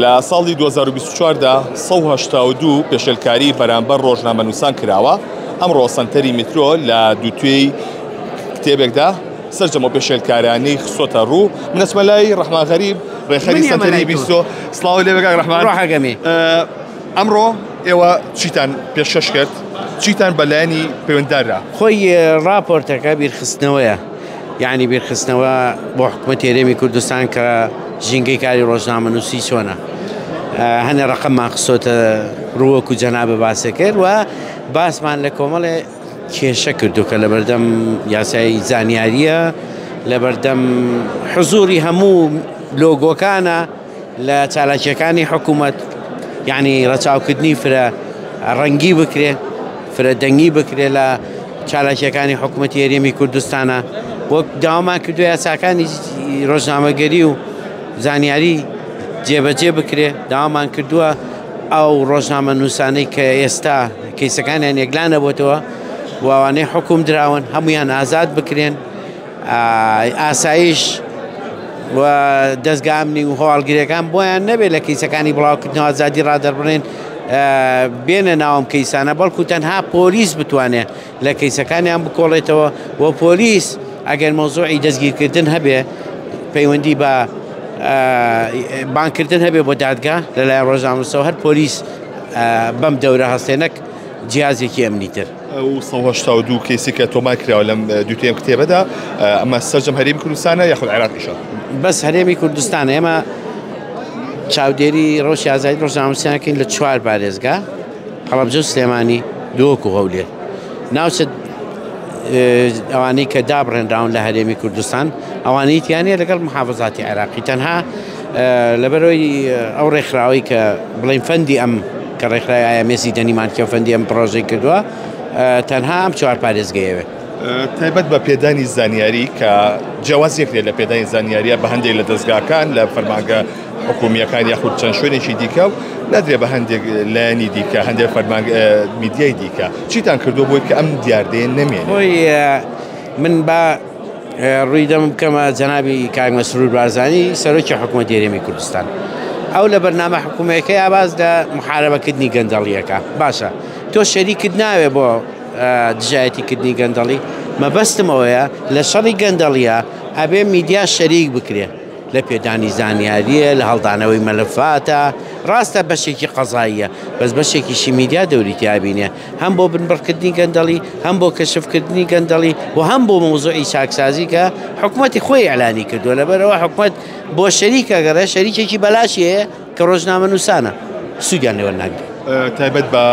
لە ساڵی 2024دا 182 پێشێلکاری بەرامبەر ڕۆژنامەنووسان کراوە. ئەمڕۆ سەنتەری میترۆ لە دووتوێی کتێبێکدا سەرجەمە پێشێلکارانەی خسۆتە ڕوو. من ئەچمە لای ڕەحمان غەریب ڕێخەری سەنتەری بیستۆ. سڵاو لێ بەکاک ڕەحمان. ڕاحەگەمی. ئەمڕۆ ئێوە چیتان پێشکەش کرد؟ چیتان بەلایەنی پەیوەنددارا؟ خۆی راپۆرتەکە بیرخستنەوەیە، یعنی بیرخستنەوە بۆ حکوومەتی هەرێمی کوردستان کە ژینگەی کاری ڕۆژنامەنووسی چۆنە. هەنێ ڕقممان خسۆتە ڕووەکو جەنابە باسە کرد و باسمان لە کۆمەڵێ کێشە کردو کە لە بەردەم یاسای زانیاریە، لە بەردەم حزوری هەموو لۆگۆکانە لە چالاکیەکانی حکوومەت، یعنی ڕەچاوکردنی فرە ڕەنگی بکرێ، فرە دەنگی بکرێ لە چالاکیەکانی حکوومەتی هەرێمی کوردستانە. وەک داوامان کردو یاساکانی ڕۆژنامەگەری و زانیاری جێبەجێ بکرێ. داوامان کردووە ئەو ڕۆژنامەنووسانەی کە ئێستا کەیسەکانیان یەکلانە بۆتەوە وانەی حکوم دراون هەمویان ئازاد بکرێن، ئاسایش و دەستگامنی و هەواڵگیریەکان بۆیان نەبێت لە کەیسەکانی بڵاوکردنەوە ئازادی ڕادەربڕێن بێنە ناوم کەیسانە، بەڵکو تەنها پۆلیس بتوانێت لە کەیسەکانیان بکۆڵێتەوە و پۆلیس ئەگەر مۆزوعی دەستگیرکردن هەبێ پەیوەندی بە بانکردن هەبێ بۆ دادگا لەلایەن ڕۆژنامەنووسەوە هەر پۆلیس بەم دەورە هەستێنەک جیازێکی ئەمنیتر. ئەو 182 کەیسی کە تۆمار کراوە لەم دووتێم کتێبەدا ئەمە سەرجەم هەرێمی کوردستانە یاخود عێراقیشە؟ بەس هەرێمی کوردستانە. ئێمە چاودێری ڕۆژی ئازادی ڕۆژنامەنووسیەکەین لە 4 پارێزگا: هەڵەبجە و سلێمانی، دووەک و هەولێر. ناوچە ئەوانەی کە دابڕێنراون لە هەرێمی کوردستان ئەوانەی تیانە لەگەڵ محافزاتی عێراقی. تەنها لەبەرەوەی ئەو ڕێکخراوەی کە بڵین فەندی ئەم کە ڕێکخراوی ئایامێسی دەنیمان کە فەندی ئەم پرۆژەی کردووە، تەنها ئەم 4 پارێزگایەوە. تایبەت بە پێدانی زانیاری کە جیاواز یەکرێت لە پێدانی زانیاریە بە هەندێک لە دەستگاکان لە فەرمانگە حکومیەکان یاخود چەند شوێنێکی دیکە و نادرێت بە هەندێک لایەنی دیکە هەندێک فەرمانگە میدیای دیکە. چیتان کردو بۆی کە ئەم دیاردەیە نەمێنێت؟ من بە ڕووی دەم بکەمە جەنابی کاک مەسرور بارزانی سەرۆکی حکوومەتی هەرێمی کوردستان. ئەو لە بەرنامە حکوومەتەکەی ئاواز لە محارەبەکردنی گەندەڵیەکە. باشە، تۆ شەریکت ناوێ بۆ دژایەتیکردنی گەندەڵی. مەبەستم ئەوەیە لە شەڕی گەندەڵیە ئەبێ میدیا شەریک بکرێ لە پێدانی زانیاریە، لە هەڵدانەوەی مەلەفاتە. ڕاستە بەشێکی قەزاییە، بەس بەشێکیشی میدیا دەوریتی ئابینێ، هەم بۆ بنبڕکردنی گەندەڵی، هەم بۆ کەشفکردنی گەندەڵی و هەم بۆ مۆزوعی چاکسازی کە حکوومەتی خۆی ئەعلانی کردووە. لەبەرەوە حکوومەت بۆ شەریکەگەڕێ شەریکێکی بەلاشی هەیە کە ڕۆژنامەنووسانە سوودیان لێوە ناگرێت. تایبەت بە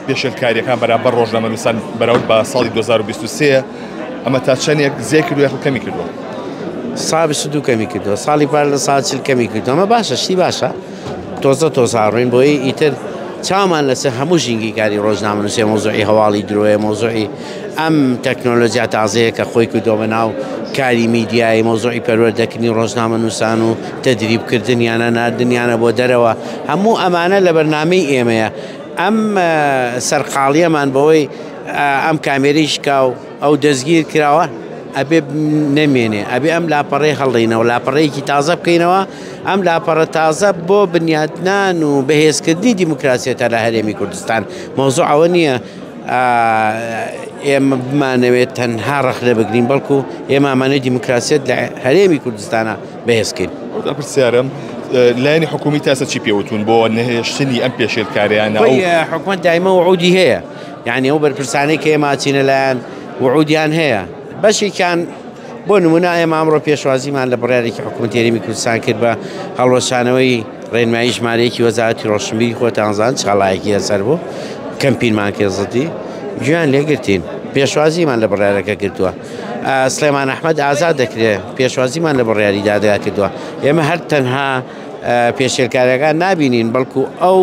پێشێلکاریەکان بەرامبەر ڕۆژنامەنووسان بەراورد بە ساڵی 2023 ئەمە تا چەندێک زێ کردو یاخود کەمی کردووە؟ ساڵی 22 کەمی کردووە، ساڵی پار لە ساڵ 40 کەمی کردووە. ئەمە باشە، شتی باشە. تۆزە ڕوین بۆی ئیتر چامان لەسەر هەموو ژینگی کاری ڕۆژنامەنووسی، مۆزوعی هەواڵی درۆیە، مۆزوعی ئەم تەکنۆلۆژیا تازەیە کە خۆی کردووە بە ناو کاری میدیایی، مۆزوعی پەروەردەکردنی ڕۆژنامەنووسان و تەدریبکردنیانە، ناردنیانە بۆ دەرەوە، هەموو ئەمانە لە بەرنامەی ئێمەیە. ئەم سەرقاڵیەمان بەوەی ئەم کامێرەی شکاو ئەو دەستگیر کراوە ئەبێ نەمێنێ، ئەبێ ئەم لاپەڕەی هەڵڵینەوە، لاپەڕەیەکی تازە بکەینەوە. ئەم لاپەڕە تازە بۆ بنیادنان و بەهێزکردنی دیموکراسیەتە لە هەرێمی کوردستان. مۆزوع ئەوە نییە ئێمە بمانەوێت تەنها ڕەخنە بگرین، بەڵکو ئێمە ئەمانەی دیموکراسیەت لە هەرێمی کوردستانە بەهێزکرین. پرسیارم لایەنی حکومی تاسە چی پێوتون بۆ نەهێشتنی ئەم پێشێلکاریانە؟ حکومەت دایمە وعودی هەیە، یعنی ئەو بەرپرسانەی کە ئێمە چینە لایەن وعودیان هەیە. بەشێکیان بۆ نمونە ئێمە ئەمڕۆ پێشوازیمان لە بڕیارێکی حکوومەتی هەرێمی کوردستان کرد بە هەڵوەشانەوەی ڕێنمایی ژمارەیەکی وەزارەتی ڕۆشنبیری خۆتانزان چاڵایەکی هەسەر بوو کەمپینمان کێزەتی گویان لێگرتین. پێشوازیمان لە بڕیارەکە کردووە. سلێمان ئەحمەد ئازاد دەکرێت، پێشوازیمان لە بڕیاری دادگا کردووە. ئێمە هەر تەنها پێشێلکاریەکان نابینین، بەڵکو ئەو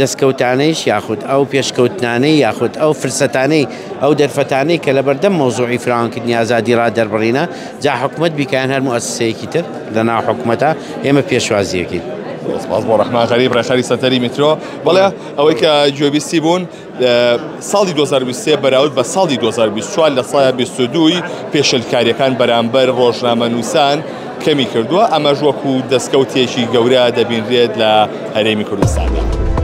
دەستکەوتانەیش یاخود ئەو پێشکەوتنانەی یاخود ئەو فرسەتانەی ئەو دەرفەتانەی کە لە بەردەم مۆزوعی فراوانکردنی ئازادی ڕادەربڕینە جا حکوومەت بیکەیان هەر موسسەیەکی تر لە ناو حکوومەتە ئێمە پێشوازیەکەین. سپاس بۆ ڕەحمان غەریب ڕێخەری سەنتەری میترۆ. بەڵێ ئەوەی کە گوێبیستی بوون ساڵی 2023 بەراورد بە ساڵی 2024 لە سایە 22 پێشەلکاریەکان بەرامبەر ڕۆژنامەنووسان کەمی کردووە. ئەمەش وەکو دەستکەوتێکی گەورە دەبینرێت لە هەرێمی کوردستاندا.